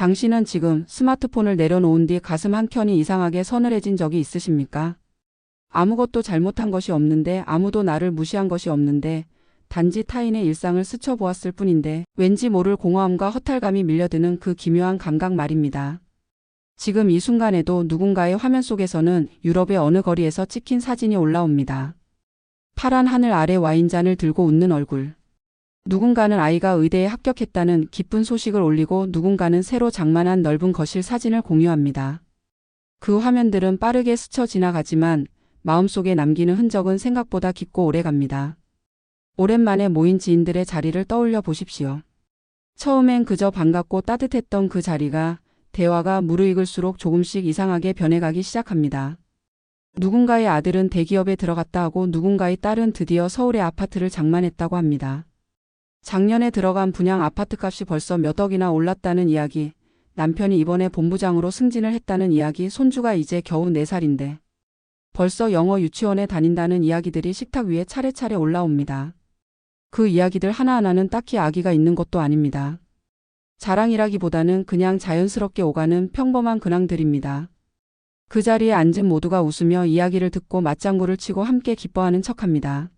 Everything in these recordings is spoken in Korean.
당신은 지금 스마트폰을 내려놓은 뒤 가슴 한켠이 이상하게 서늘해진 적이 있으십니까? 아무것도 잘못한 것이 없는데, 아무도 나를 무시한 것이 없는데, 단지 타인의 일상을 스쳐보았을 뿐인데 왠지 모를 공허함과 허탈감이 밀려드는 그 기묘한 감각 말입니다. 지금 이 순간에도 누군가의 화면 속에서는 유럽의 어느 거리에서 찍힌 사진이 올라옵니다. 파란 하늘 아래 와인잔을 들고 웃는 얼굴. 누군가는 아이가 의대에 합격했다는 기쁜 소식을 올리고, 누군가는 새로 장만한 넓은 거실 사진을 공유합니다. 그 화면들은 빠르게 스쳐 지나가지만 마음속에 남기는 흔적은 생각보다 깊고 오래갑니다. 오랜만에 모인 지인들의 자리를 떠올려 보십시오. 처음엔 그저 반갑고 따뜻했던 그 자리가, 대화가 무르익을수록 조금씩 이상하게 변해가기 시작합니다. 누군가의 아들은 대기업에 들어갔다 하고, 누군가의 딸은 드디어 서울의 아파트를 장만했다고 합니다. 작년에 들어간 분양 아파트값이 벌써 몇 억이나 올랐다는 이야기, 남편이 이번에 본부장으로 승진을 했다는 이야기, 손주가 이제 겨우 4살인데 벌써 영어 유치원에 다닌다는 이야기들이 식탁 위에 차례차례 올라옵니다. 그 이야기들 하나하나는 딱히 아기가 있는 것도 아닙니다. 자랑이라기보다는 그냥 자연스럽게 오가는 평범한 근황들입니다. 그 자리에 앉은 모두가 웃으며 이야기를 듣고 맞장구를 치고 함께 기뻐하는 척합니다.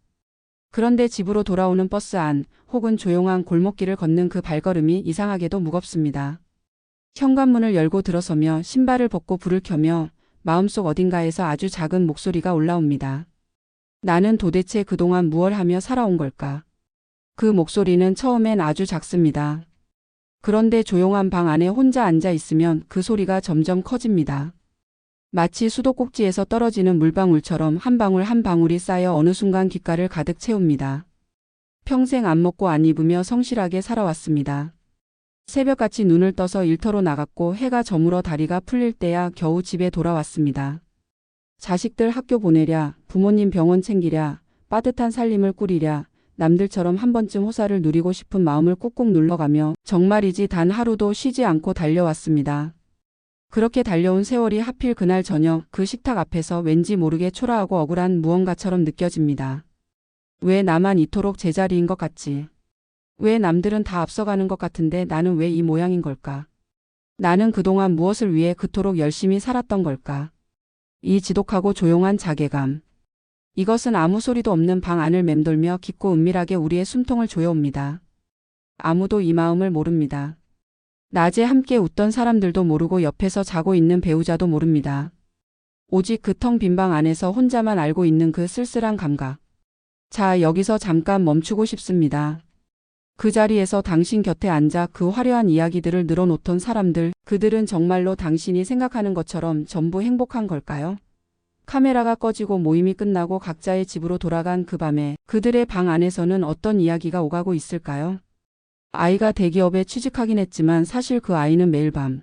그런데 집으로 돌아오는 버스 안, 혹은 조용한 골목길을 걷는 그 발걸음이 이상하게도 무겁습니다. 현관문을 열고 들어서며 신발을 벗고 불을 켜며 마음속 어딘가에서 아주 작은 목소리가 올라옵니다. 나는 도대체 그동안 무얼 하며 살아온 걸까? 그 목소리는 처음엔 아주 작습니다. 그런데 조용한 방 안에 혼자 앉아 있으면 그 소리가 점점 커집니다. 마치 수도꼭지에서 떨어지는 물방울처럼 한 방울 한 방울이 쌓여 어느 순간 귓가를 가득 채웁니다. 평생 안 먹고 안 입으며 성실하게 살아왔습니다. 새벽같이 눈을 떠서 일터로 나갔고, 해가 저물어 다리가 풀릴 때야 겨우 집에 돌아왔습니다. 자식들 학교 보내랴, 부모님 병원 챙기랴, 빠듯한 살림을 꾸리랴, 남들처럼 한 번쯤 호사를 누리고 싶은 마음을 꾹꾹 눌러가며 정말이지 단 하루도 쉬지 않고 달려왔습니다. 그렇게 달려온 세월이 하필 그날 저녁 그 식탁 앞에서 왠지 모르게 초라하고 억울한 무언가처럼 느껴집니다. 왜 나만 이토록 제자리인 것 같지? 왜 남들은 다 앞서가는 것 같은데 나는 왜 이 모양인 걸까? 나는 그동안 무엇을 위해 그토록 열심히 살았던 걸까? 이 지독하고 조용한 자괴감. 이것은 아무 소리도 없는 방 안을 맴돌며 깊고 은밀하게 우리의 숨통을 조여옵니다. 아무도 이 마음을 모릅니다. 낮에 함께 웃던 사람들도 모르고, 옆에서 자고 있는 배우자도 모릅니다. 오직 그 텅 빈 방 안에서 혼자만 알고 있는 그 쓸쓸한 감각. 자, 여기서 잠깐 멈추고 싶습니다. 그 자리에서 당신 곁에 앉아 그 화려한 이야기들을 늘어놓던 사람들, 그들은 정말로 당신이 생각하는 것처럼 전부 행복한 걸까요? 카메라가 꺼지고 모임이 끝나고 각자의 집으로 돌아간 그 밤에 그들의 방 안에서는 어떤 이야기가 오가고 있을까요? 아이가 대기업에 취직하긴 했지만 사실 그 아이는 매일 밤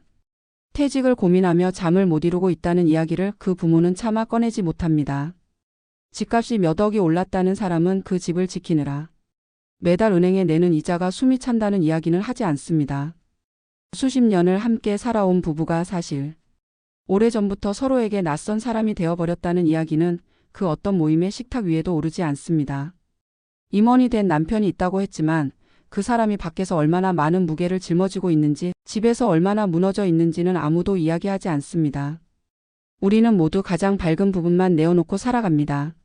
퇴직을 고민하며 잠을 못 이루고 있다는 이야기를 그 부모는 차마 꺼내지 못합니다. 집값이 몇 억이 올랐다는 사람은 그 집을 지키느라 매달 은행에 내는 이자가 숨이 찬다는 이야기는 하지 않습니다. 수십 년을 함께 살아온 부부가 사실 오래전부터 서로에게 낯선 사람이 되어버렸다는 이야기는 그 어떤 모임의 식탁 위에도 오르지 않습니다. 임원이 된 남편이 있다고 했지만 그 사람이 밖에서 얼마나 많은 무게를 짊어지고 있는지, 집에서 얼마나 무너져 있는지는 아무도 이야기하지 않습니다. 우리는 모두 가장 밝은 부분만 내어놓고 살아갑니다.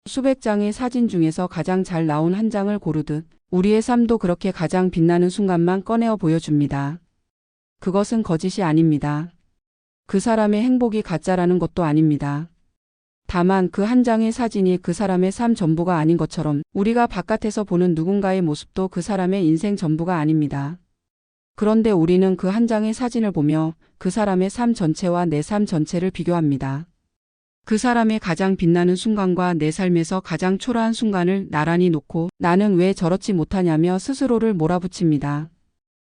수백 장의 사진 중에서 가장 잘 나온 한 장을 고르듯 우리의 삶도 그렇게 가장 빛나는 순간만 꺼내어 보여줍니다. 그것은 거짓이 아닙니다. 그 사람의 행복이 가짜라는 것도 아닙니다. 다만 그 한 장의 사진이 그 사람의 삶 전부가 아닌 것처럼 우리가 바깥에서 보는 누군가의 모습도 그 사람의 인생 전부가 아닙니다. 그런데 우리는 그 한 장의 사진을 보며 그 사람의 삶 전체와 내 삶 전체를 비교합니다. 그 사람의 가장 빛나는 순간과 내 삶에서 가장 초라한 순간을 나란히 놓고 나는 왜 저렇지 못하냐며 스스로를 몰아붙입니다.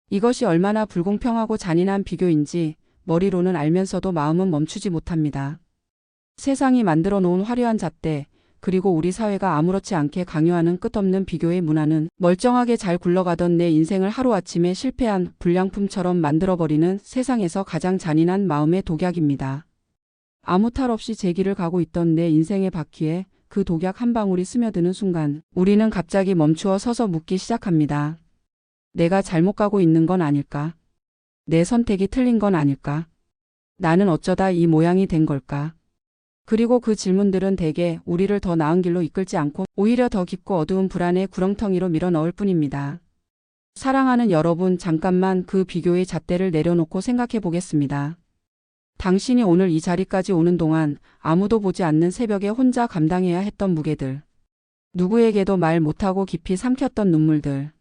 이것이 얼마나 불공평하고 잔인한 비교인지 머리로는 알면서도 마음은 멈추지 못합니다. 세상이 만들어 놓은 화려한 잣대, 그리고 우리 사회가 아무렇지 않게 강요하는 끝없는 비교의 문화는 멀쩡하게 잘 굴러가던 내 인생을 하루아침에 실패한 불량품처럼 만들어버리는 세상에서 가장 잔인한 마음의 독약입니다. 아무 탈 없이 제 길을 가고 있던 내 인생의 바퀴에 그 독약 한 방울이 스며드는 순간 우리는 갑자기 멈추어 서서 묻기 시작합니다. 내가 잘못 가고 있는 건 아닐까? 내 선택이 틀린 건 아닐까? 나는 어쩌다 이 모양이 된 걸까? 그리고 그 질문들은 대개 우리를 더 나은 길로 이끌지 않고 오히려 더 깊고 어두운 불안의 구렁텅이로 밀어넣을 뿐입니다. 사랑하는 여러분, 잠깐만 그 비교의 잣대를 내려놓고 생각해 보겠습니다. 당신이 오늘 이 자리까지 오는 동안 아무도 보지 않는 새벽에 혼자 감당해야 했던 무게들. 누구에게도 말 못하고 깊이 삼켰던 눈물들.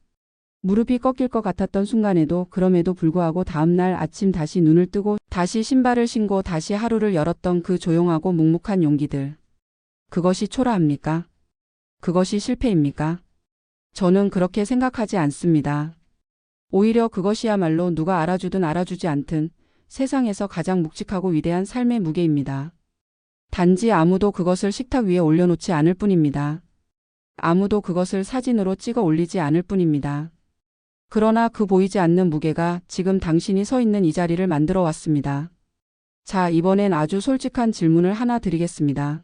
무릎이 꺾일 것 같았던 순간에도 그럼에도 불구하고 다음날 아침 다시 눈을 뜨고 다시 신발을 신고 다시 하루를 열었던 그 조용하고 묵묵한 용기들. 그것이 초라합니까? 그것이 실패입니까? 저는 그렇게 생각하지 않습니다. 오히려 그것이야말로 누가 알아주든 알아주지 않든 세상에서 가장 묵직하고 위대한 삶의 무게입니다. 단지 아무도 그것을 식탁 위에 올려놓지 않을 뿐입니다. 아무도 그것을 사진으로 찍어 올리지 않을 뿐입니다. 그러나 그 보이지 않는 무게가 지금 당신이 서 있는 이 자리를 만들어 왔습니다. 자, 이번엔 아주 솔직한 질문을 하나 드리겠습니다.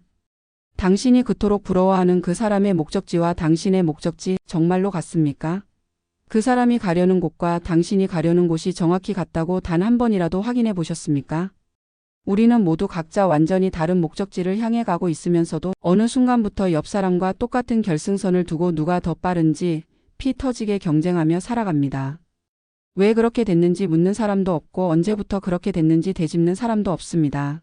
당신이 그토록 부러워하는 그 사람의 목적지와 당신의 목적지 정말로 같습니까? 그 사람이 가려는 곳과 당신이 가려는 곳이 정확히 같다고 단 한 번이라도 확인해 보셨습니까? 우리는 모두 각자 완전히 다른 목적지를 향해 가고 있으면서도 어느 순간부터 옆 사람과 똑같은 결승선을 두고 누가 더 빠른지 피 터지게 경쟁하며 살아갑니다. 왜 그렇게 됐는지 묻는 사람도 없고 언제부터 그렇게 됐는지 되짚는 사람도 없습니다.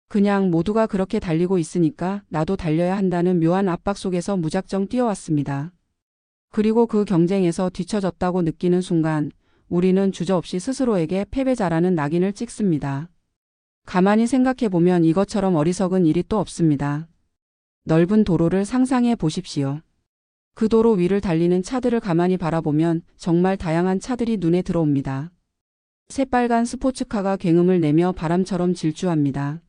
그냥 모두가 그렇게 달리고 있으니까 나도 달려야 한다는 묘한 압박 속에서 무작정 뛰어왔습니다. 그리고 그 경쟁에서 뒤처졌다고 느끼는 순간 우리는 주저없이 스스로에게 패배자라는 낙인을 찍습니다. 가만히 생각해보면 이것처럼 어리석은 일이 또 없습니다. 넓은 도로를 상상해 보십시오. 그 도로 위를 달리는 차들을 가만히 바라보면 정말 다양한 차들이 눈에 들어옵니다. 새빨간 스포츠카가 굉음을 내며 바람처럼 질주합니다.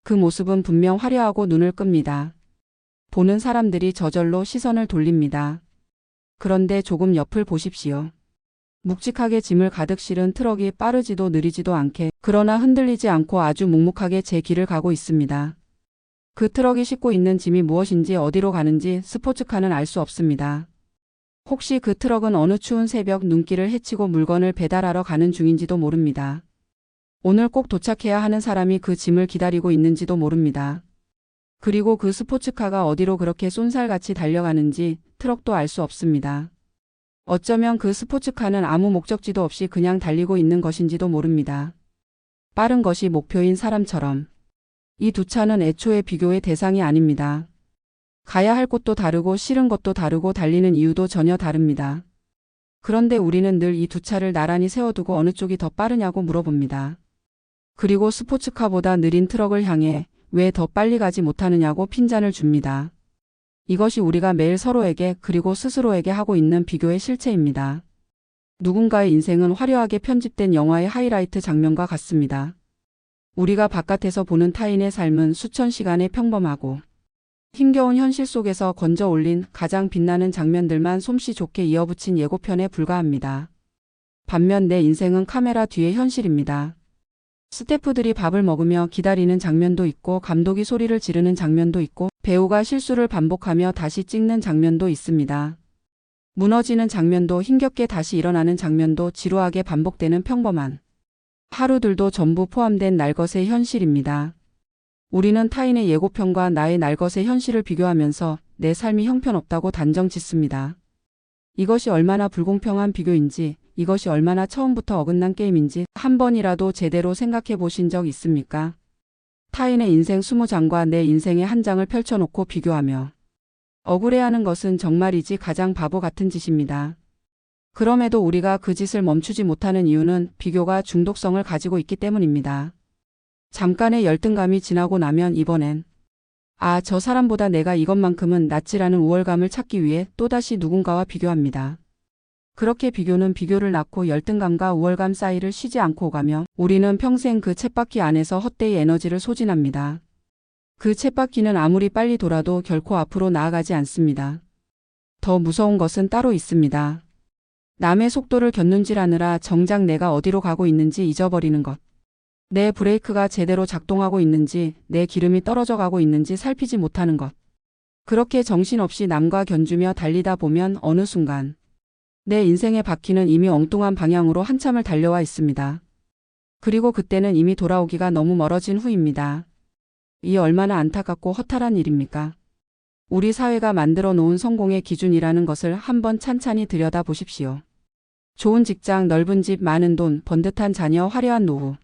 그 모습은 분명 화려하고 눈을 끕니다. 보는 사람들이 저절로 시선을 돌립니다. 그런데 조금 옆을 보십시오. 묵직하게 짐을 가득 실은 트럭이 빠르지도 느리지도 않게 그러나 흔들리지 않고 아주 묵묵하게 제 길을 가고 있습니다. 그 트럭이 싣고 있는 짐이 무엇인지 어디로 가는지 스포츠카는 알 수 없습니다. 혹시 그 트럭은 어느 추운 새벽 눈길을 헤치고 물건을 배달하러 가는 중인지도 모릅니다. 오늘 꼭 도착해야 하는 사람이 그 짐을 기다리고 있는지도 모릅니다. 그리고 그 스포츠카가 어디로 그렇게 쏜살같이 달려가는지 트럭도 알 수 없습니다. 어쩌면 그 스포츠카는 아무 목적지도 없이 그냥 달리고 있는 것인지도 모릅니다. 빠른 것이 목표인 사람처럼. 이 두 차는 애초에 비교의 대상이 아닙니다. 가야 할 곳도 다르고 싫은 것도 다르고 달리는 이유도 전혀 다릅니다. 그런데 우리는 늘 이 두 차를 나란히 세워두고 어느 쪽이 더 빠르냐고 물어봅니다. 그리고 스포츠카보다 느린 트럭을 향해 왜 더 빨리 가지 못하느냐고 핀잔을 줍니다. 이것이 우리가 매일 서로에게 그리고 스스로에게 하고 있는 비교의 실체입니다. 누군가의 인생은 화려하게 편집된 영화의 하이라이트 장면과 같습니다. 우리가 바깥에서 보는 타인의 삶은 수천 시간의 평범하고 힘겨운 현실 속에서 건져 올린 가장 빛나는 장면들만 솜씨 좋게 이어붙인 예고편에 불과합니다. 반면 내 인생은 카메라 뒤의 현실입니다. 스태프들이 밥을 먹으며 기다리는 장면도 있고 감독이 소리를 지르는 장면도 있고 배우가 실수를 반복하며 다시 찍는 장면도 있습니다. 무너지는 장면도 힘겹게 다시 일어나는 장면도 지루하게 반복되는 평범한 하루들도 전부 포함된 날것의 현실입니다. 우리는 타인의 예고편과 나의 날것의 현실을 비교하면서 내 삶이 형편없다고 단정 짓습니다. 이것이 얼마나 불공평한 비교인지, 이것이 얼마나 처음부터 어긋난 게임인지 한 번이라도 제대로 생각해 보신 적 있습니까? 타인의 인생 20장과 내 인생의 한 장을 펼쳐놓고 비교하며 억울해하는 것은 정말이지 가장 바보 같은 짓입니다. 그럼에도 우리가 그 짓을 멈추지 못하는 이유는 비교가 중독성을 가지고 있기 때문입니다. 잠깐의 열등감이 지나고 나면 이번엔 저 사람보다 내가 이것만큼은 낫지라는 우월감을 찾기 위해 또다시 누군가와 비교합니다. 그렇게 비교는 비교를 낳고 열등감과 우월감 사이를 쉬지 않고 오가며 우리는 평생 그 쳇바퀴 안에서 헛되이 에너지를 소진합니다. 그 쳇바퀴는 아무리 빨리 돌아도 결코 앞으로 나아가지 않습니다. 더 무서운 것은 따로 있습니다. 남의 속도를 견눈질하느라 정작 내가 어디로 가고 있는지 잊어버리는 것. 내 브레이크가 제대로 작동하고 있는지, 내 기름이 떨어져 가고 있는지 살피지 못하는 것. 그렇게 정신없이 남과 견주며 달리다 보면 어느 순간 내 인생의 바퀴는 이미 엉뚱한 방향으로 한참을 달려와 있습니다. 그리고 그때는 이미 돌아오기가 너무 멀어진 후입니다. 이 얼마나 안타깝고 허탈한 일입니까? 우리 사회가 만들어 놓은 성공의 기준이라는 것을 한번 찬찬히 들여다보십시오. 좋은 직장, 넓은 집, 많은 돈, 번듯한 자녀, 화려한 노후.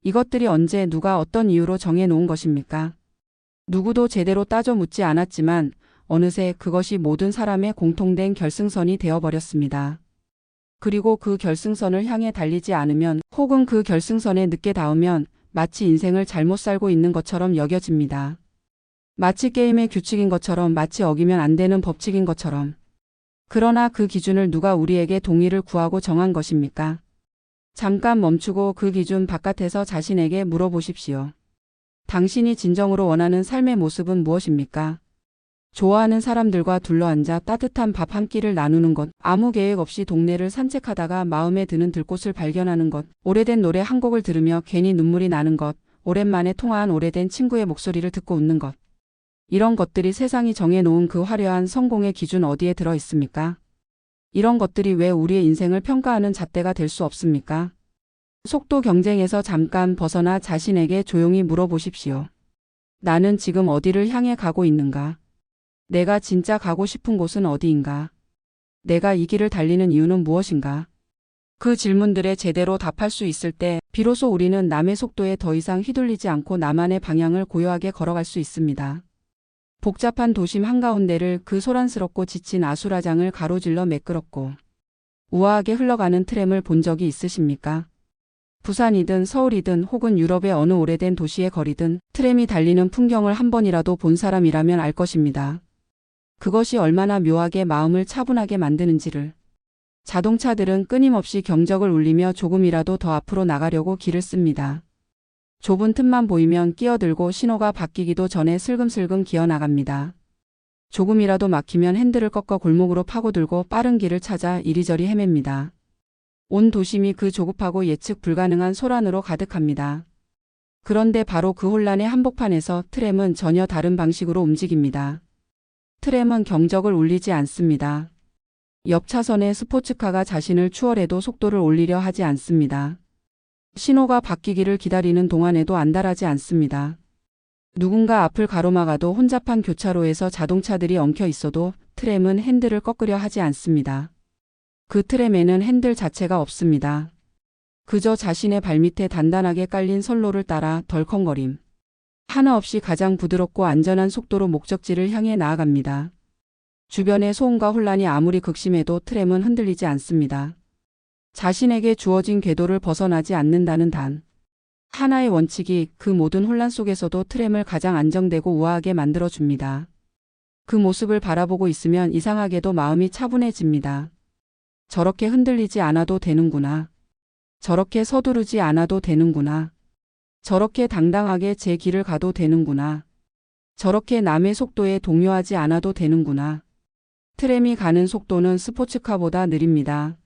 이것들이 언제 누가 어떤 이유로 정해 놓은 것입니까? 누구도 제대로 따져 묻지 않았지만 어느새 그것이 모든 사람의 공통된 결승선이 되어버렸습니다. 그리고 그 결승선을 향해 달리지 않으면 혹은 그 결승선에 늦게 닿으면 마치 인생을 잘못 살고 있는 것처럼 여겨집니다. 마치 게임의 규칙인 것처럼, 마치 어기면 안 되는 법칙인 것처럼. 그러나 그 기준을 누가 우리에게 동의를 구하고 정한 것입니까? 잠깐 멈추고 그 기준 바깥에서 자신에게 물어보십시오. 당신이 진정으로 원하는 삶의 모습은 무엇입니까? 좋아하는 사람들과 둘러앉아 따뜻한 밥 한 끼를 나누는 것, 아무 계획 없이 동네를 산책하다가 마음에 드는 들꽃을 발견하는 것, 오래된 노래 한 곡을 들으며 괜히 눈물이 나는 것, 오랜만에 통화한 오래된 친구의 목소리를 듣고 웃는 것. 이런 것들이 세상이 정해놓은 그 화려한 성공의 기준 어디에 들어 있습니까? 이런 것들이 왜 우리의 인생을 평가하는 잣대가 될 수 없습니까? 속도 경쟁에서 잠깐 벗어나 자신에게 조용히 물어보십시오. 나는 지금 어디를 향해 가고 있는가? 내가 진짜 가고 싶은 곳은 어디인가? 내가 이 길을 달리는 이유는 무엇인가? 그 질문들에 제대로 답할 수 있을 때 비로소 우리는 남의 속도에 더 이상 휘둘리지 않고 나만의 방향을 고요하게 걸어갈 수 있습니다. 복잡한 도심 한가운데를 그 소란스럽고 지친 아수라장을 가로질러 매끄럽고 우아하게 흘러가는 트램을 본 적이 있으십니까? 부산이든 서울이든 혹은 유럽의 어느 오래된 도시의 거리든 트램이 달리는 풍경을 한 번이라도 본 사람이라면 알 것입니다. 그것이 얼마나 묘하게 마음을 차분하게 만드는지를. 자동차들은 끊임없이 경적을 울리며 조금이라도 더 앞으로 나가려고 길을 씁니다. 좁은 틈만 보이면 끼어들고 신호가 바뀌기도 전에 슬금슬금 기어나갑니다. 조금이라도 막히면 핸들을 꺾어 골목으로 파고들고 빠른 길을 찾아 이리저리 헤맵니다. 온 도심이 그 조급하고 예측 불가능한 소란으로 가득합니다. 그런데 바로 그 혼란의 한복판에서 트램은 전혀 다른 방식으로 움직입니다. 트램은 경적을 울리지 않습니다. 옆 차선의 스포츠카가 자신을 추월해도 속도를 올리려 하지 않습니다. 신호가 바뀌기를 기다리는 동안에도 안달하지 않습니다. 누군가 앞을 가로막아도 혼잡한 교차로에서 자동차들이 엉켜 있어도 트램은 핸들을 꺾으려 하지 않습니다. 그 트램에는 핸들 자체가 없습니다. 그저 자신의 발밑에 단단하게 깔린 선로를 따라 덜컹거림. 하나 없이 가장 부드럽고 안전한 속도로 목적지를 향해 나아갑니다. 주변의 소음과 혼란이 아무리 극심해도 트램은 흔들리지 않습니다. 자신에게 주어진 궤도를 벗어나지 않는다는 단 하나의 원칙이 그 모든 혼란 속에서도 트램을 가장 안정되고 우아하게 만들어줍니다. 그 모습을 바라보고 있으면 이상하게도 마음이 차분해집니다. 저렇게 흔들리지 않아도 되는구나. 저렇게 서두르지 않아도 되는구나. 저렇게 당당하게 제 길을 가도 되는구나. 저렇게 남의 속도에 동요하지 않아도 되는구나. 트램이 가는 속도는 스포츠카보다 느립니다.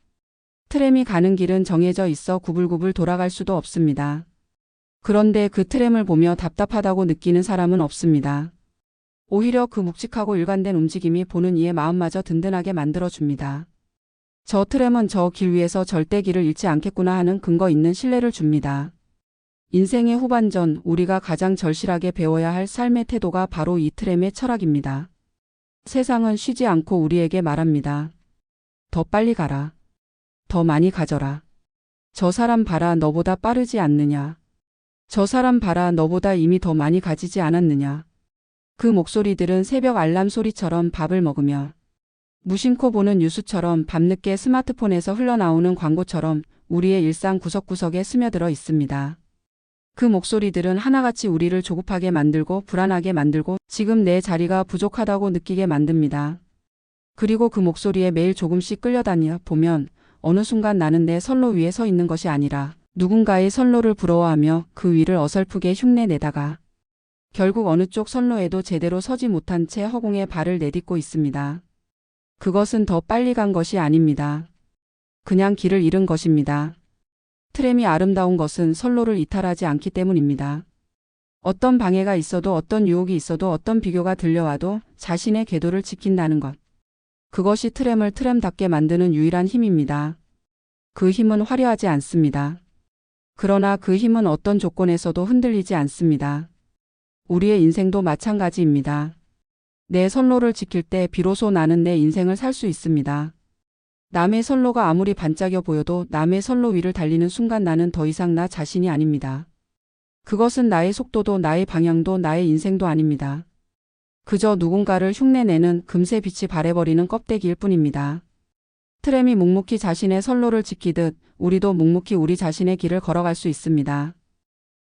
트램이 가는 길은 정해져 있어 구불구불 돌아갈 수도 없습니다. 그런데 그 트램을 보며 답답하다고 느끼는 사람은 없습니다. 오히려 그 묵직하고 일관된 움직임이 보는 이의 마음마저 든든하게 만들어줍니다. 저 트램은 저 길 위에서 절대 길을 잃지 않겠구나 하는 근거 있는 신뢰를 줍니다. 인생의 후반전 우리가 가장 절실하게 배워야 할 삶의 태도가 바로 이 트램의 철학입니다. 세상은 쉬지 않고 우리에게 말합니다. 더 빨리 가라. 더 많이 가져라. 저 사람 봐라 너보다 빠르지 않느냐. 저 사람 봐라 너보다 이미 더 많이 가지지 않았느냐. 그 목소리들은 새벽 알람 소리처럼 밥을 먹으며 무심코 보는 뉴스처럼 밤늦게 스마트폰에서 흘러나오는 광고처럼 우리의 일상 구석구석에 스며들어 있습니다. 그 목소리들은 하나같이 우리를 조급하게 만들고 불안하게 만들고 지금 내 자리가 부족하다고 느끼게 만듭니다. 그리고 그 목소리에 매일 조금씩 끌려다녀 보면 어느 순간 나는 내 선로 위에 서 있는 것이 아니라 누군가의 선로를 부러워하며 그 위를 어설프게 흉내내다가 결국 어느 쪽 선로에도 제대로 서지 못한 채 허공에 발을 내딛고 있습니다. 그것은 더 빨리 간 것이 아닙니다. 그냥 길을 잃은 것입니다. 트램이 아름다운 것은 선로를 이탈하지 않기 때문입니다. 어떤 방해가 있어도 어떤 유혹이 있어도 어떤 비교가 들려와도 자신의 궤도를 지킨다는 것. 그것이 트램을 트램답게 만드는 유일한 힘입니다. 그 힘은 화려하지 않습니다. 그러나 그 힘은 어떤 조건에서도 흔들리지 않습니다. 우리의 인생도 마찬가지입니다. 내 선로를 지킬 때 비로소 나는 내 인생을 살 수 있습니다. 남의 선로가 아무리 반짝여 보여도 남의 선로 위를 달리는 순간 나는 더 이상 나 자신이 아닙니다. 그것은 나의 속도도 나의 방향도 나의 인생도 아닙니다. 그저 누군가를 흉내내는 금세 빛이 발해버리는 껍데기일 뿐입니다. 트램이 묵묵히 자신의 선로를 지키듯 우리도 묵묵히 우리 자신의 길을 걸어갈 수 있습니다.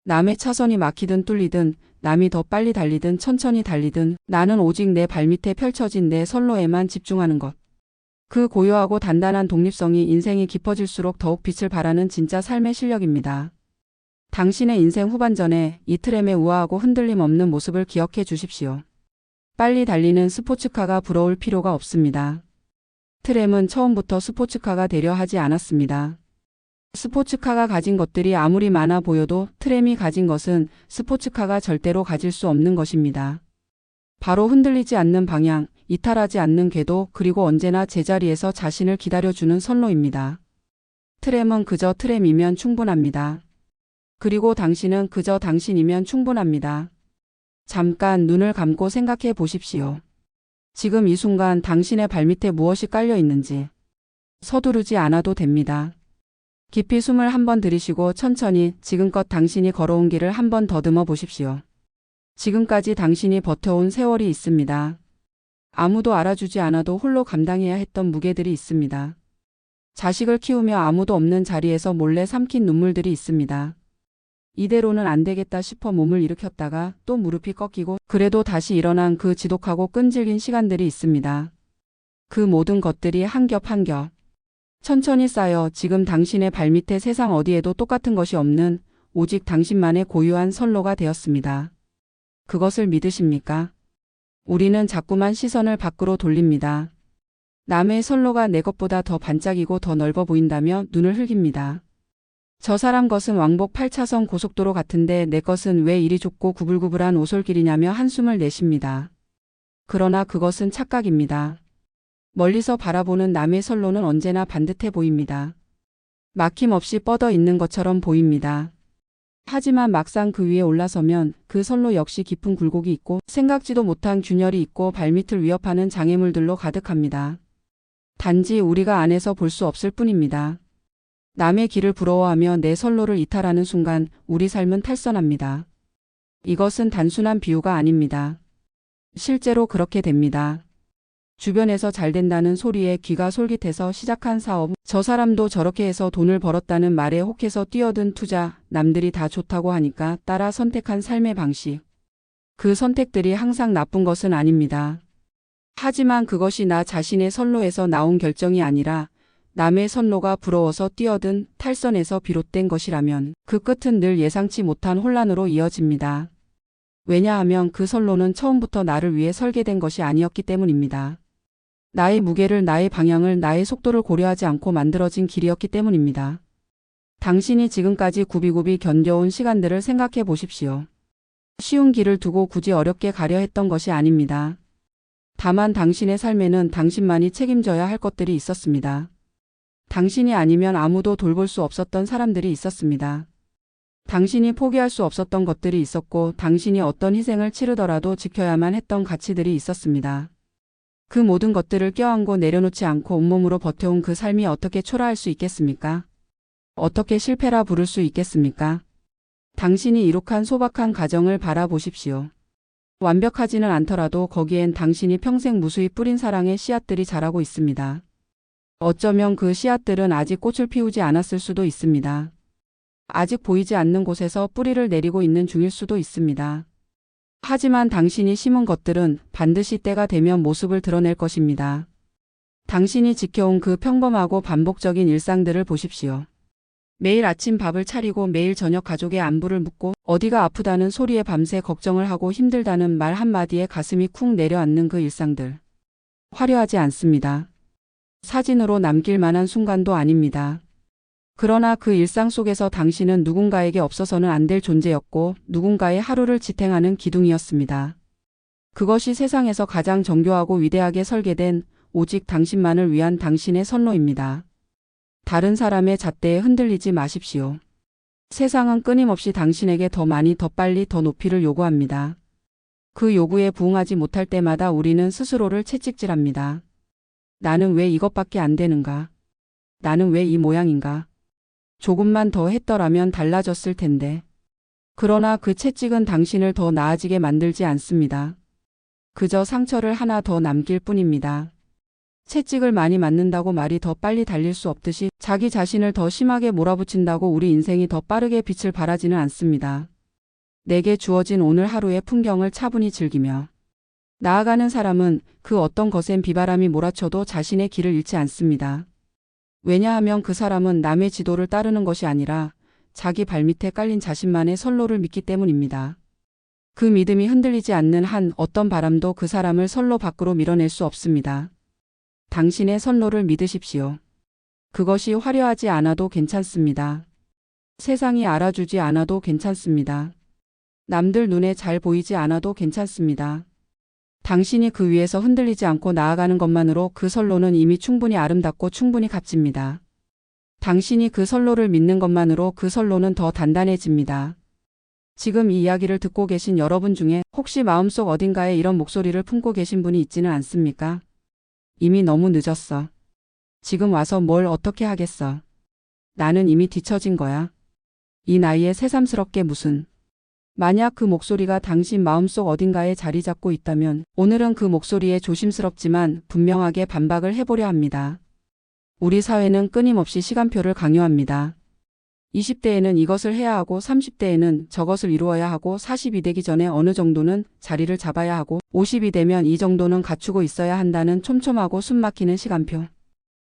남의 차선이 막히든 뚫리든 남이 더 빨리 달리든 천천히 달리든 나는 오직 내 발밑에 펼쳐진 내 선로에만 집중하는 것. 그 고요하고 단단한 독립성이 인생이 깊어질수록 더욱 빛을 발하는 진짜 삶의 실력입니다. 당신의 인생 후반전에 이 트램의 우아하고 흔들림 없는 모습을 기억해 주십시오. 빨리 달리는 스포츠카가 부러울 필요가 없습니다. 트램은 처음부터 스포츠카가 되려 하지 않았습니다. 스포츠카가 가진 것들이 아무리 많아 보여도 트램이 가진 것은 스포츠카가 절대로 가질 수 없는 것입니다. 바로 흔들리지 않는 방향, 이탈하지 않는 궤도, 그리고 언제나 제자리에서 자신을 기다려주는 선로입니다. 트램은 그저 트램이면 충분합니다. 그리고 당신은 그저 당신이면 충분합니다. 잠깐 눈을 감고 생각해 보십시오. 지금 이 순간 당신의 발밑에 무엇이 깔려 있는지. 서두르지 않아도 됩니다. 깊이 숨을 한번 들이쉬고 천천히 지금껏 당신이 걸어온 길을 한번 더듬어 보십시오. 지금까지 당신이 버텨온 세월이 있습니다. 아무도 알아주지 않아도 홀로 감당해야 했던 무게들이 있습니다. 자식을 키우며 아무도 없는 자리에서 몰래 삼킨 눈물들이 있습니다. 이대로는 안 되겠다 싶어 몸을 일으켰다가 또 무릎이 꺾이고 그래도 다시 일어난 그 지독하고 끈질긴 시간들이 있습니다. 그 모든 것들이 한 겹 한 겹 천천히 쌓여 지금 당신의 발밑에 세상 어디에도 똑같은 것이 없는 오직 당신만의 고유한 선로가 되었습니다. 그것을 믿으십니까? 우리는 자꾸만 시선을 밖으로 돌립니다. 남의 선로가 내 것보다 더 반짝이고 더 넓어 보인다며 눈을 흘깁니다. 저 사람 것은 왕복 8차선 고속도로 같은데 내 것은 왜 이리 좁고 구불구불한 오솔길이냐며 한숨을 내쉽니다. 그러나 그것은 착각입니다. 멀리서 바라보는 남의 선로는 언제나 반듯해 보입니다. 막힘없이 뻗어 있는 것처럼 보입니다. 하지만 막상 그 위에 올라서면 그 선로 역시 깊은 굴곡이 있고 생각지도 못한 균열이 있고 발밑을 위협하는 장애물들로 가득합니다. 단지 우리가 안에서 볼 수 없을 뿐입니다. 남의 길을 부러워하며 내 선로를 이탈하는 순간 우리 삶은 탈선합니다. 이것은 단순한 비유가 아닙니다. 실제로 그렇게 됩니다. 주변에서 잘 된다는 소리에 귀가 솔깃해서 시작한 사업, 저 사람도 저렇게 해서 돈을 벌었다는 말에 혹해서 뛰어든 투자, 남들이 다 좋다고 하니까 따라 선택한 삶의 방식. 그 선택들이 항상 나쁜 것은 아닙니다. 하지만 그것이 나 자신의 선로에서 나온 결정이 아니라 남의 선로가 부러워서 뛰어든 탈선에서 비롯된 것이라면 그 끝은 늘 예상치 못한 혼란으로 이어집니다. 왜냐하면 그 선로는 처음부터 나를 위해 설계된 것이 아니었기 때문입니다. 나의 무게를, 나의 방향을, 나의 속도를 고려하지 않고 만들어진 길이었기 때문입니다. 당신이 지금까지 굽이굽이 견뎌온 시간들을 생각해 보십시오. 쉬운 길을 두고 굳이 어렵게 가려 했던 것이 아닙니다. 다만 당신의 삶에는 당신만이 책임져야 할 것들이 있었습니다. 당신이 아니면 아무도 돌볼 수 없었던 사람들이 있었습니다. 당신이 포기할 수 없었던 것들이 있었고 당신이 어떤 희생을 치르더라도 지켜야만 했던 가치들이 있었습니다. 그 모든 것들을 껴안고 내려놓지 않고 온몸으로 버텨온 그 삶이 어떻게 초라할 수 있겠습니까? 어떻게 실패라 부를 수 있겠습니까? 당신이 이룩한 소박한 가정을 바라보십시오. 완벽하지는 않더라도 거기엔 당신이 평생 무수히 뿌린 사랑의 씨앗들이 자라고 있습니다. 어쩌면 그 씨앗들은 아직 꽃을 피우지 않았을 수도 있습니다. 아직 보이지 않는 곳에서 뿌리를 내리고 있는 중일 수도 있습니다. 하지만 당신이 심은 것들은 반드시 때가 되면 모습을 드러낼 것입니다. 당신이 지켜온 그 평범하고 반복적인 일상들을 보십시오. 매일 아침 밥을 차리고 매일 저녁 가족의 안부를 묻고 어디가 아프다는 소리에 밤새 걱정을 하고 힘들다는 말 한마디에 가슴이 쿵 내려앉는 그 일상들. 화려하지 않습니다. 사진으로 남길 만한 순간도 아닙니다. 그러나 그 일상 속에서 당신은 누군가에게 없어서는 안 될 존재였고 누군가의 하루를 지탱하는 기둥이었습니다. 그것이 세상에서 가장 정교하고 위대하게 설계된 오직 당신만을 위한 당신의 선로입니다. 다른 사람의 잣대에 흔들리지 마십시오. 세상은 끊임없이 당신에게 더 많이, 더 빨리, 더 높이를 요구합니다. 그 요구에 부응하지 못할 때마다 우리는 스스로를 채찍질합니다. 나는 왜 이것밖에 안 되는가? 나는 왜 이 모양인가? 조금만 더 했더라면 달라졌을 텐데. 그러나 그 채찍은 당신을 더 나아지게 만들지 않습니다. 그저 상처를 하나 더 남길 뿐입니다. 채찍을 많이 맞는다고 말이 더 빨리 달릴 수 없듯이 자기 자신을 더 심하게 몰아붙인다고 우리 인생이 더 빠르게 빛을 발하지는 않습니다. 내게 주어진 오늘 하루의 풍경을 차분히 즐기며 나아가는 사람은 그 어떤 것엔 비바람이 몰아쳐도 자신의 길을 잃지 않습니다. 왜냐하면 그 사람은 남의 지도를 따르는 것이 아니라 자기 발밑에 깔린 자신만의 선로를 믿기 때문입니다. 그 믿음이 흔들리지 않는 한 어떤 바람도 그 사람을 선로 밖으로 밀어낼 수 없습니다. 당신의 선로를 믿으십시오. 그것이 화려하지 않아도 괜찮습니다. 세상이 알아주지 않아도 괜찮습니다. 남들 눈에 잘 보이지 않아도 괜찮습니다. 당신이 그 위에서 흔들리지 않고 나아가는 것만으로 그 선로는 이미 충분히 아름답고 충분히 값집니다. 당신이 그 선로를 믿는 것만으로 그 선로는 더 단단해집니다. 지금 이 이야기를 듣고 계신 여러분 중에 혹시 마음속 어딘가에 이런 목소리를 품고 계신 분이 있지는 않습니까? 이미 너무 늦었어. 지금 와서 뭘 어떻게 하겠어. 나는 이미 뒤처진 거야. 이 나이에 새삼스럽게 무슨. 만약 그 목소리가 당신 마음속 어딘가에 자리 잡고 있다면 오늘은 그 목소리에 조심스럽지만 분명하게 반박을 해보려 합니다. 우리 사회는 끊임없이 시간표를 강요합니다. 20대에는 이것을 해야 하고 30대에는 저것을 이루어야 하고 40이 되기 전에 어느 정도는 자리를 잡아야 하고 50이 되면 이 정도는 갖추고 있어야 한다는 촘촘하고 숨막히는 시간표.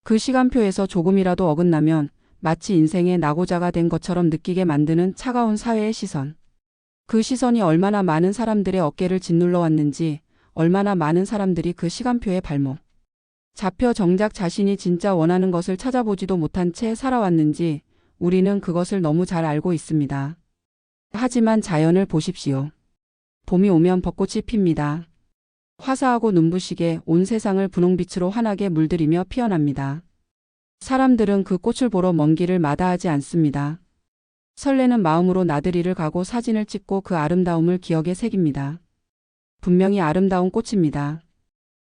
그 시간표에서 조금이라도 어긋나면 마치 인생의 낙오자가 된 것처럼 느끼게 만드는 차가운 사회의 시선. 그 시선이 얼마나 많은 사람들의 어깨를 짓눌러 왔는지, 얼마나 많은 사람들이 그 시간표에 발목 잡혀 정작 자신이 진짜 원하는 것을 찾아보지도 못한 채 살아왔는지 우리는 그것을 너무 잘 알고 있습니다. 하지만 자연을 보십시오. 봄이 오면 벚꽃이 핍니다. 화사하고 눈부시게 온 세상을 분홍빛으로 환하게 물들이며 피어납니다. 사람들은 그 꽃을 보러 먼 길을 마다하지 않습니다. 설레는 마음으로 나들이를 가고 사진을 찍고 그 아름다움을 기억에 새깁니다. 분명히 아름다운 꽃입니다.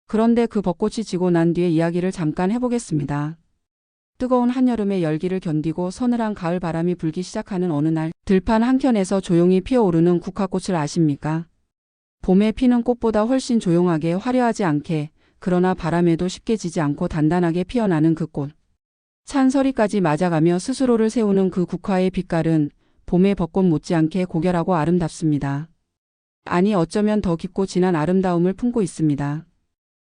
그런데 그 벚꽃이 지고 난 뒤에 이야기를 잠깐 해보겠습니다. 뜨거운 한여름의 열기를 견디고 서늘한 가을 바람이 불기 시작하는 어느 날 들판 한켠에서 조용히 피어오르는 국화꽃을 아십니까? 봄에 피는 꽃보다 훨씬 조용하게 화려하지 않게 그러나 바람에도 쉽게 지지 않고 단단하게 피어나는 그 꽃. 찬서리까지 맞아가며 스스로를 세우는 그 국화의 빛깔은 봄의 벚꽃 못지않게 고결하고 아름답습니다. 아니 어쩌면 더 깊고 진한 아름다움을 품고 있습니다.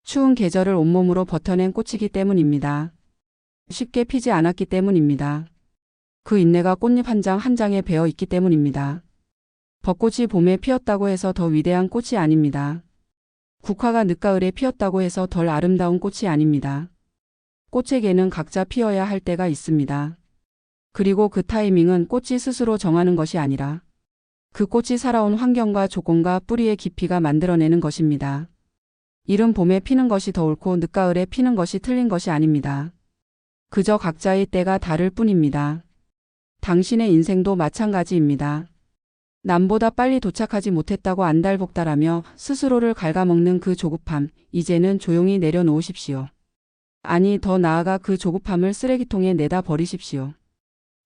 추운 계절을 온몸으로 버텨낸 꽃이기 때문입니다. 쉽게 피지 않았기 때문입니다. 그 인내가 꽃잎 한 장 한 장에 배어 있기 때문입니다. 벚꽃이 봄에 피었다고 해서 더 위대한 꽃이 아닙니다. 국화가 늦가을에 피었다고 해서 덜 아름다운 꽃이 아닙니다. 꽃에게는 각자 피어야 할 때가 있습니다. 그리고 그 타이밍은 꽃이 스스로 정하는 것이 아니라 그 꽃이 살아온 환경과 조건과 뿌리의 깊이가 만들어내는 것입니다. 이른 봄에 피는 것이 더 옳고 늦가을에 피는 것이 틀린 것이 아닙니다. 그저 각자의 때가 다를 뿐입니다. 당신의 인생도 마찬가지입니다. 남보다 빨리 도착하지 못했다고 안달복달하며 스스로를 갉아먹는 그 조급함, 이제는 조용히 내려놓으십시오. 아니 더 나아가 그 조급함을 쓰레기통에 내다 버리십시오.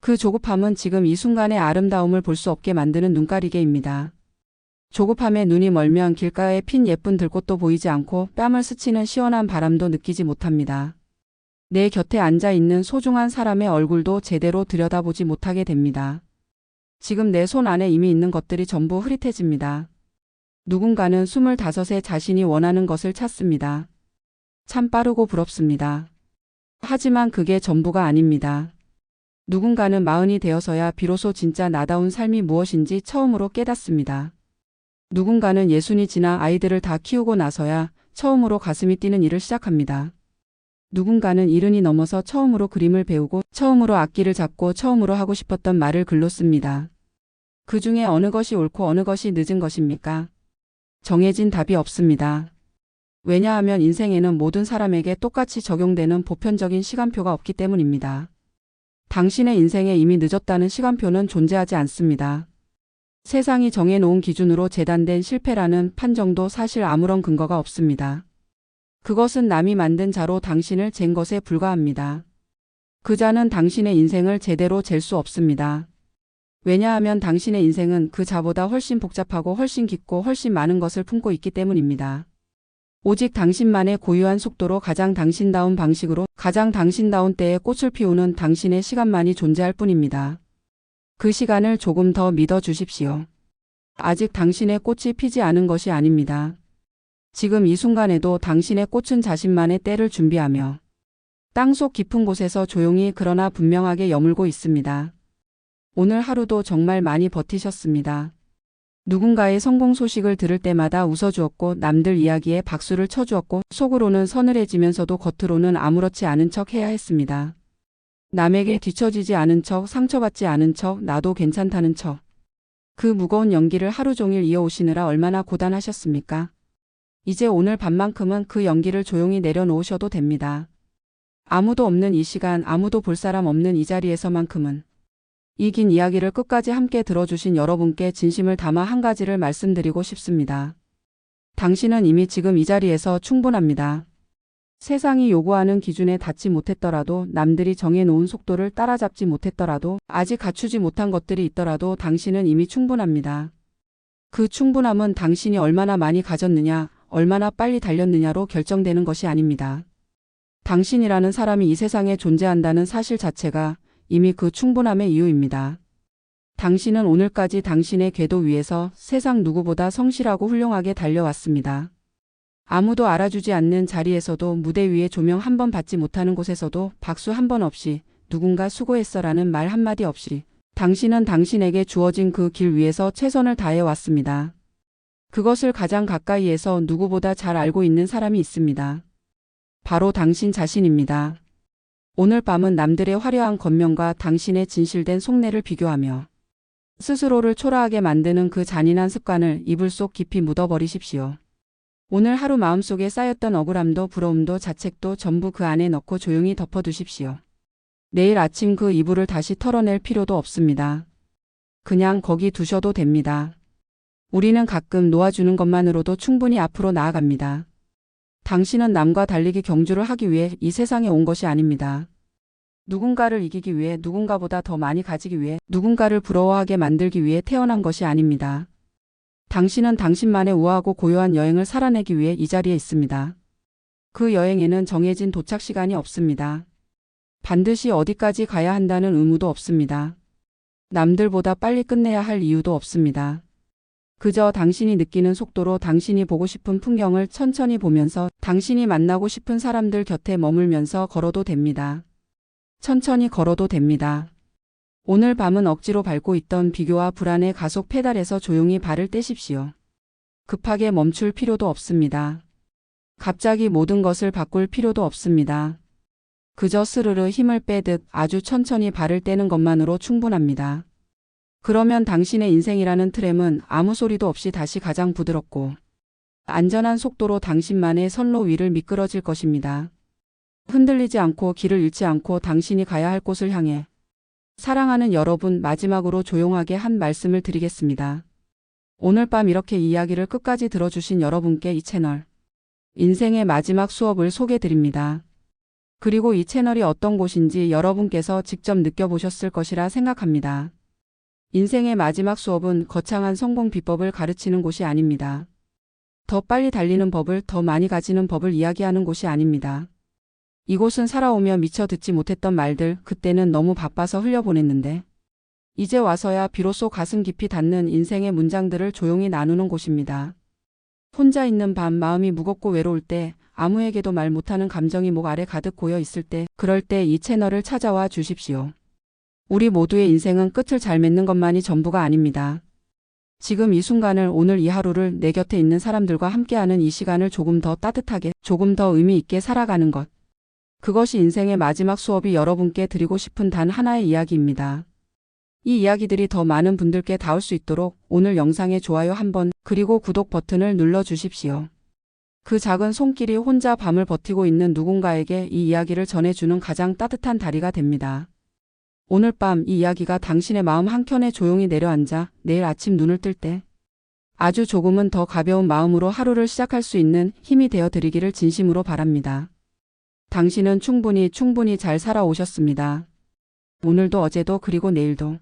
그 조급함은 지금 이 순간의 아름다움을 볼 수 없게 만드는 눈가리개입니다. 조급함에 눈이 멀면 길가에 핀 예쁜 들꽃도 보이지 않고 뺨을 스치는 시원한 바람도 느끼지 못합니다. 내 곁에 앉아있는 소중한 사람의 얼굴도 제대로 들여다보지 못하게 됩니다. 지금 내 손 안에 이미 있는 것들이 전부 흐릿해집니다. 누군가는 25에 자신이 원하는 것을 찾습니다. 참 빠르고 부럽습니다. 하지만 그게 전부가 아닙니다. 누군가는 40이 되어서야 비로소 진짜 나다운 삶이 무엇인지 처음으로 깨닫습니다. 누군가는 60이 지나 아이들을 다 키우고 나서야 처음으로 가슴이 뛰는 일을 시작합니다. 누군가는 70이 넘어서 처음으로 그림을 배우고 처음으로 악기를 잡고 처음으로 하고 싶었던 말을 글로 씁니다. 그 중에 어느 것이 옳고 어느 것이 늦은 것입니까? 정해진 답이 없습니다. 왜냐하면 인생에는 모든 사람에게 똑같이 적용되는 보편적인 시간표가 없기 때문입니다. 당신의 인생에 이미 늦었다는 시간표는 존재하지 않습니다. 세상이 정해놓은 기준으로 재단된 실패라는 판정도 사실 아무런 근거가 없습니다. 그것은 남이 만든 자로 당신을 잰 것에 불과합니다. 그 자는 당신의 인생을 제대로 잴 수 없습니다. 왜냐하면 당신의 인생은 그 자보다 훨씬 복잡하고 훨씬 깊고 훨씬 많은 것을 품고 있기 때문입니다. 오직 당신만의 고유한 속도로 가장 당신다운 방식으로 가장 당신다운 때에 꽃을 피우는 당신의 시간만이 존재할 뿐입니다. 그 시간을 조금 더 믿어주십시오. 아직 당신의 꽃이 피지 않은 것이 아닙니다. 지금 이 순간에도 당신의 꽃은 자신만의 때를 준비하며 땅속 깊은 곳에서 조용히 그러나 분명하게 여물고 있습니다. 오늘 하루도 정말 많이 버티셨습니다. 누군가의 성공 소식을 들을 때마다 웃어주었고 남들 이야기에 박수를 쳐주었고 속으로는 서늘해지면서도 겉으로는 아무렇지 않은 척 해야 했습니다. 남에게 뒤처지지 않은 척, 상처받지 않은 척, 나도 괜찮다는 척. 그 무거운 연기를 하루 종일 이어오시느라 얼마나 고단하셨습니까? 이제 오늘 밤만큼은 그 연기를 조용히 내려놓으셔도 됩니다. 아무도 없는 이 시간, 아무도 볼 사람 없는 이 자리에서만큼은 이 긴 이야기를 끝까지 함께 들어주신 여러분께 진심을 담아 한 가지를 말씀드리고 싶습니다. 당신은 이미 지금 이 자리에서 충분합니다. 세상이 요구하는 기준에 닿지 못했더라도 남들이 정해놓은 속도를 따라잡지 못했더라도 아직 갖추지 못한 것들이 있더라도 당신은 이미 충분합니다. 그 충분함은 당신이 얼마나 많이 가졌느냐, 얼마나 빨리 달렸느냐로 결정되는 것이 아닙니다. 당신이라는 사람이 이 세상에 존재한다는 사실 자체가 이미 그 충분함의 이유입니다. 당신은 오늘까지 당신의 궤도 위에서 세상 누구보다 성실하고 훌륭하게 달려왔습니다. 아무도 알아주지 않는 자리에서도 무대 위에 조명 한 번 받지 못하는 곳에서도 박수 한 번 없이 누군가 수고했어라는 말 한마디 없이 당신은 당신에게 주어진 그 길 위에서 최선을 다해왔습니다. 그것을 가장 가까이에서 누구보다 잘 알고 있는 사람이 있습니다. 바로 당신 자신입니다. 오늘 밤은 남들의 화려한 겉면과 당신의 진실된 속내를 비교하며 스스로를 초라하게 만드는 그 잔인한 습관을 이불 속 깊이 묻어버리십시오. 오늘 하루 마음속에 쌓였던 억울함도 부러움도 자책도 전부 그 안에 넣고 조용히 덮어두십시오. 내일 아침 그 이불을 다시 털어낼 필요도 없습니다. 그냥 거기 두셔도 됩니다. 우리는 가끔 놓아주는 것만으로도 충분히 앞으로 나아갑니다. 당신은 남과 달리기 경주를 하기 위해 이 세상에 온 것이 아닙니다. 누군가를 이기기 위해, 누군가보다 더 많이 가지기 위해, 누군가를 부러워하게 만들기 위해 태어난 것이 아닙니다. 당신은 당신만의 우아하고 고요한 여행을 살아내기 위해 이 자리에 있습니다. 그 여행에는 정해진 도착 시간이 없습니다. 반드시 어디까지 가야 한다는 의무도 없습니다. 남들보다 빨리 끝내야 할 이유도 없습니다. 그저 당신이 느끼는 속도로 당신이 보고 싶은 풍경을 천천히 보면서 당신이 만나고 싶은 사람들 곁에 머물면서 걸어도 됩니다. 천천히 걸어도 됩니다. 오늘 밤은 억지로 밟고 있던 비교와 불안의 가속 페달에서 조용히 발을 떼십시오. 급하게 멈출 필요도 없습니다. 갑자기 모든 것을 바꿀 필요도 없습니다. 그저 스르르 힘을 빼듯 아주 천천히 발을 떼는 것만으로 충분합니다. 그러면 당신의 인생이라는 트램은 아무 소리도 없이 다시 가장 부드럽고 안전한 속도로 당신만의 선로 위를 미끄러질 것입니다. 흔들리지 않고 길을 잃지 않고 당신이 가야 할 곳을 향해. 사랑하는 여러분, 마지막으로 조용하게 한 말씀을 드리겠습니다. 오늘 밤 이렇게 이야기를 끝까지 들어주신 여러분께 이 채널 인생의 마지막 수업을 소개드립니다. 그리고 이 채널이 어떤 곳인지 여러분께서 직접 느껴보셨을 것이라 생각합니다. 인생의 마지막 수업은 거창한 성공 비법을 가르치는 곳이 아닙니다. 더 빨리 달리는 법을, 더 많이 가지는 법을 이야기하는 곳이 아닙니다. 이곳은 살아오며 미처 듣지 못했던 말들, 그때는 너무 바빠서 흘려보냈는데 이제 와서야 비로소 가슴 깊이 닿는 인생의 문장들을 조용히 나누는 곳입니다. 혼자 있는 밤, 마음이 무겁고 외로울 때, 아무에게도 말 못하는 감정이 목 아래 가득 고여 있을 때, 그럴 때 이 채널을 찾아와 주십시오. 우리 모두의 인생은 끝을 잘 맺는 것만이 전부가 아닙니다. 지금 이 순간을, 오늘 이 하루를 내 곁에 있는 사람들과 함께하는 이 시간을 조금 더 따뜻하게, 조금 더 의미 있게 살아가는 것. 그것이 인생의 마지막 수업이 여러분께 드리고 싶은 단 하나의 이야기입니다. 이 이야기들이 더 많은 분들께 닿을 수 있도록 오늘 영상에 좋아요 한번, 그리고 구독 버튼을 눌러 주십시오. 그 작은 손길이 혼자 밤을 버티고 있는 누군가에게 이 이야기를 전해주는 가장 따뜻한 다리가 됩니다. 오늘 밤 이 이야기가 당신의 마음 한켠에 조용히 내려앉아 내일 아침 눈을 뜰 때 아주 조금은 더 가벼운 마음으로 하루를 시작할 수 있는 힘이 되어 드리기를 진심으로 바랍니다. 당신은 충분히 잘 살아오셨습니다. 오늘도 어제도 그리고 내일도.